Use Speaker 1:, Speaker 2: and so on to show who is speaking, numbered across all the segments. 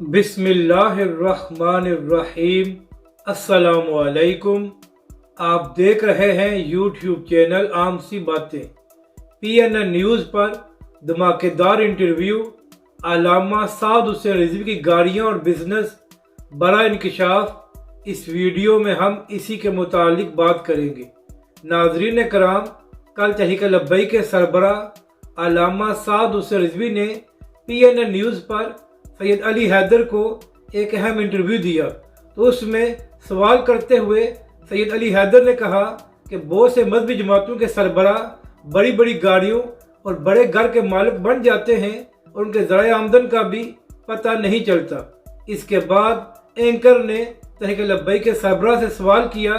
Speaker 1: बिस्मिल्लाहिर्रहमानिर्रहीम। अस्सलामुअलैकुम। आप देख रहे हैं यूट्यूब चैनल आम सी बातें। PNN न्यूज़ पर धमाकेदार इंटरव्यू। अल्लामा साद हुसैन रिजवी की गाड़ियाँ और बिजनेस बड़ा इंकशाफ। इस वीडियो में हम इसी के मुतालिक बात करेंगे। नाजरीन कराम, कल तहरीक लब्बैक के सरबराह अल्लामा साद हुसैन रिजवी ने PNN न्यूज़ पर सैयद अली हैदर को एक अहम इंटरव्यू दिया, तो उसमें सवाल करते हुए सैयद अली हैदर ने कहा कि बहुत से मजहबी जमातों के सरबराह बड़ी बड़ी गाड़ियों और बड़े घर के मालिक बन जाते हैं और उनके ज़राए आमदन का भी पता नहीं चलता। इसके बाद एंकर ने तहरीक लब्बैक के सरबराह से सवाल किया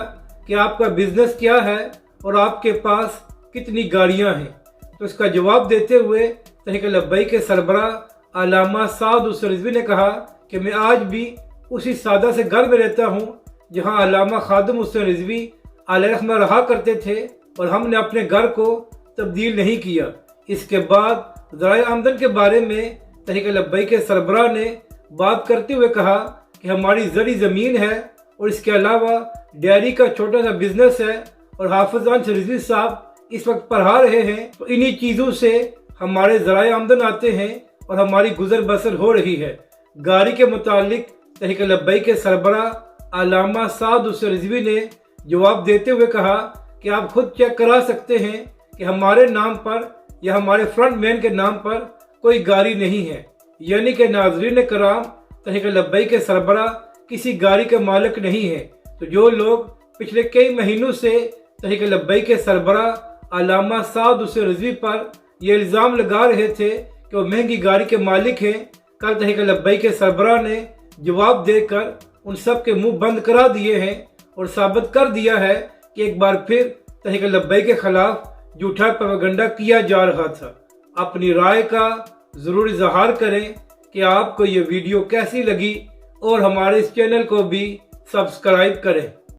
Speaker 1: कि आपका बिजनेस क्या है और आपके पास कितनी गाड़ियां हैं। तो इसका जवाब देते हुए तहरीक लब्बैक के सरबराह अल्लामा साद हुसैन रिजवी ने कहा कि मैं आज भी उसी सादा से घर में रहता हूँ जहाँ अल्लामा खादिम हुसैन रिजवी अलैहिर्रहमा रहा करते थे और हमने अपने घर को तब्दील नहीं किया। इसके बाद ज़राए आमदन के बारे में तहरीक लब्बैक के सरबराह ने बात करते हुए कहा कि हमारी ज़री ज़मीन है और इसके अलावा डेयरी का छोटा सा बिजनेस है और हाफिज़ान रिजवी साहब इस वक्त पढ़ा रहे हैं, तो इन्हीं चीज़ों से हमारे ज़राए आमदन आते हैं और हमारी गुजर बसर हो रही है। गाड़ी के मुतालिक तहरीक लब्बैक के सरबराह अल्लामा साद हुसैन रिजवी ने जवाब देते हुए कहा कि आप खुद चेक करा सकते हैं कि हमारे नाम पर या हमारे फ्रंट मैन के नाम पर कोई गाड़ी नहीं है। यानी कि नाजरीन कराम, तहरीक लब्बैक के सरबराह किसी गाड़ी के मालिक नहीं है। तो जो लोग पिछले कई महीनों से तहरीक लब्बैक के सरबराह अल्लामा साद हुसैन रिजवी पर यह इल्ज़ाम लगा रहे थे कि वो महंगी गाड़ी के मालिक हैं, कल तहरीक लब्बैक के सरबराह ने जवाब देकर उन सब के मुंह बंद करा दिए हैं और साबित कर दिया है कि एक बार फिर तहरीक लब्बैक के खिलाफ झूठा प्रोपेगेंडा किया जा रहा था। अपनी राय का ज़रूर इजहार करें कि आपको ये वीडियो कैसी लगी और हमारे इस चैनल को भी सब्सक्राइब करें।